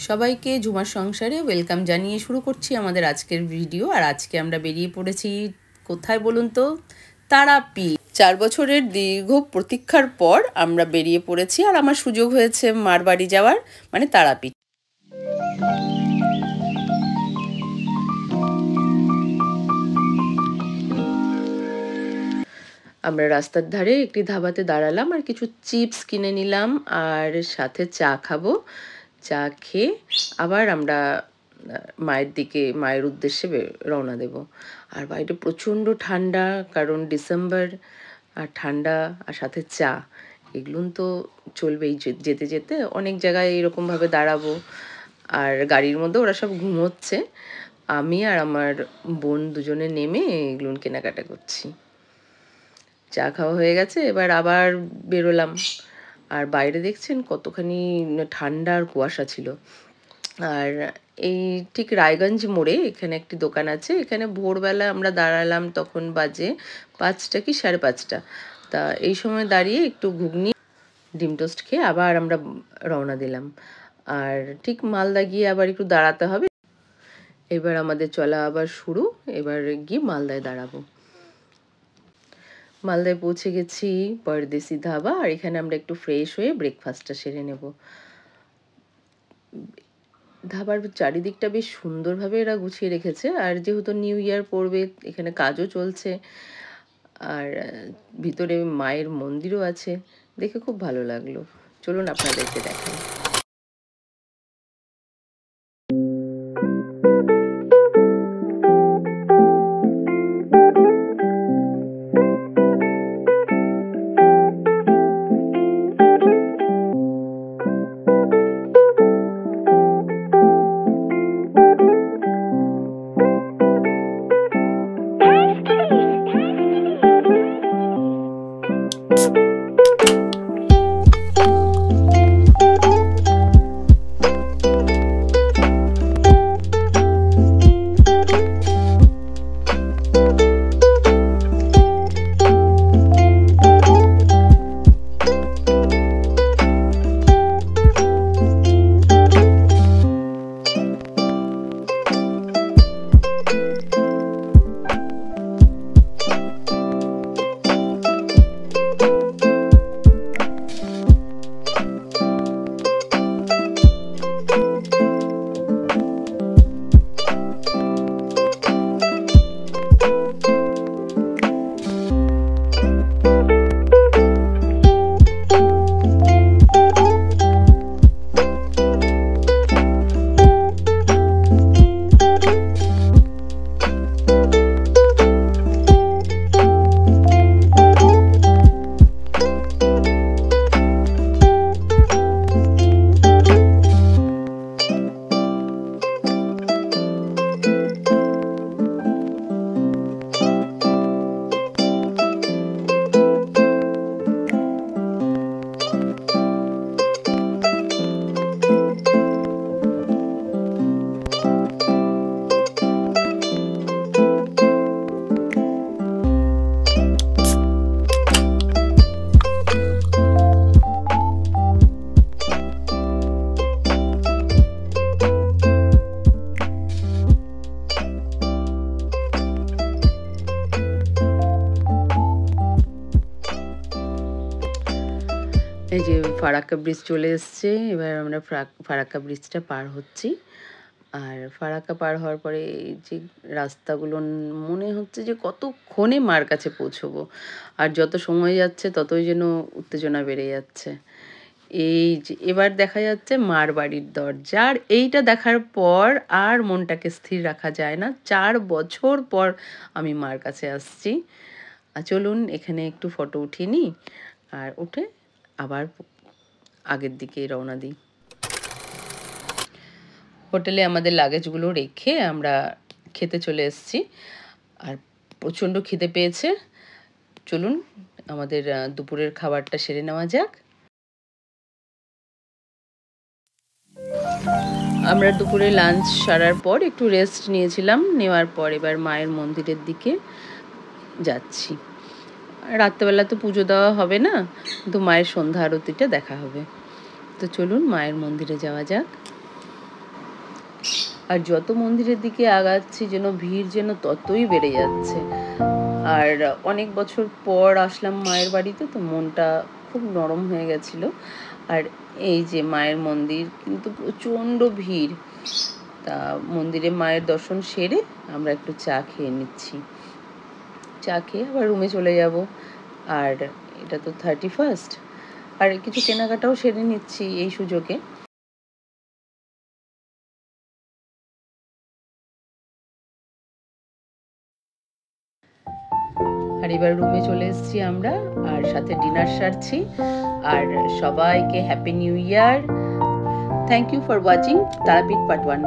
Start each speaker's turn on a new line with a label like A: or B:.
A: সবাইকে ঝুমার সংসারে ওয়েলকাম জানিয়ে শুরু করছি আমাদের আজকের ভিডিও। আর আজকে আমরা বেরিয়ে পড়েছি কোথায় বলুন তো? তারাপীঠ। 4 বছরের দীর্ঘ প্রতীক্ষার পর আমরা বেরিয়ে পড়েছি, আর আমার সুযোগ হয়েছে মার বাড়ি যাওয়ার, মানে তারাপীঠ। আমরা রাস্তার ধারে একটি ধাবাতে দাঁড়ালাম আর কিছু চিপস কিনে নিলাম, আর সাথে চা খাবো। চা খেয়ে আবার আমরা মায়ের উদ্দেশ্যে রওনা দেব। আর বাইরে প্রচণ্ড ঠান্ডা, কারণ ডিসেম্বর, আর ঠান্ডা আর সাথে চা, এগুলো তো চলবেই। যেতে যেতে অনেক জায়গায় এরকমভাবে দাঁড়াবো। আর গাড়ির মধ্যে ওরা সব ঘুমোচ্ছে, আমি আর আমার বোন দুজনে নেমে এগুলো কেনাকাটা করছি। চা খাওয়া হয়ে গেছে, এবার আবার বেরোলাম। আর বাইরে দেখছেন কতখানি ঠান্ডা আর কুয়াশা ছিল। আর এই ঠিক রায়গঞ্জ মোড়ে এখানে একটি দোকান আছে, এখানে ভোরবেলা আমরা দাঁড়ালাম, তখন বাজে 5টা কি 5:30। তা এই সময় দাঁড়িয়ে একটু ঘুগনি ডিম টোস্ট খেয়ে আবার আমরা রওনা দিলাম। আর ঠিক মালদা গিয়ে আবার একটু দাঁড়াতে হবে। এবার আমাদের চলা আবার শুরু, এবার গিয়ে মালদায় দাঁড়াবো। মালদায় পৌঁছে গেছি পরদেশি ধাবা, আর এখানে আমরা একটু ফ্রেশ হয়ে ব্রেকফাস্টটা সেরে নেব। ধাবার চারিদিকটা বেশ সুন্দরভাবে এরা গুছিয়ে রেখেছে, আর যেহেতু নিউ ইয়ার পড়বে এখানে কাজও চলছে। আর ভিতরে মায়ের মন্দিরও আছে, দেখে খুব ভালো লাগলো। চলুন আপনাদেরকে দেখাই। এই যে ফারাক্কা ব্রিজ চলে এসছে, এবার আমরা ফারাক্কা ব্রিজটা পার হচ্ছি। আর ফারাক্কা পার হওয়ার পরে এই যে রাস্তাগুলো, মনে হচ্ছে যে কতক্ষণে মার কাছে পৌঁছবো। আর যত সময় যাচ্ছে ততই যেন উত্তেজনা বেড়ে যাচ্ছে। এই যে এবার দেখা যাচ্ছে মার বাড়ির দরজা, আর এইটা দেখার পর আর মনটাকে স্থির রাখা যায় না। 4 বছর পর আমি মার কাছে আসছি। চলুন এখানে একটু ফটো উঠিয়ে নিই, আর উঠে আবার আগের দিকে রওনা দিই। হোটেলে আমাদের লাগেজগুলো রেখে আমরা খেতে চলে এসেছি, আর প্রচণ্ড খিদে পেয়েছে। চলুন আমাদের দুপুরের খাবারটা সেরে নেওয়া যাক। আমরা দুপুরে লাঞ্চ সারার পর একটু রেস্ট নিয়েছিলাম, নেওয়ার পর এবার মায়ের মন্দিরের দিকে যাচ্ছি। রাত্রেবেলা তো পুজো দেওয়া হবে না, কিন্তু মায়ের সন্ধ্যা আরতিটা দেখা হবে। তো চলুন মায়ের মন্দিরে যাওয়া যাক। আর যত মন্দিরের দিকে আগাচ্ছি যেন ভিড় যেন ততই বেড়ে যাচ্ছে। আর অনেক বছর পর আসলাম মায়ের বাড়িতে, তো মনটা খুব নরম হয়ে গেছিল। আর এই যে মায়ের মন্দির, কিন্তু প্রচণ্ড ভিড়। তা মন্দিরে মায়ের দর্শন সেরে আমরা একটু চা খেয়ে নিচ্ছি। চা খেয়ে আবার রুমে চলে যাব। আর এটা তো 31st, আর কিছু কেনাকাটাও সেরে নিচ্ছি এই সুযোগে। আর এবার রুমে চলে এসেছি আমরা, আর সাথে ডিনার সারছি। আর সবাইকে happy new year. Thank you for watching Tarapith part 1।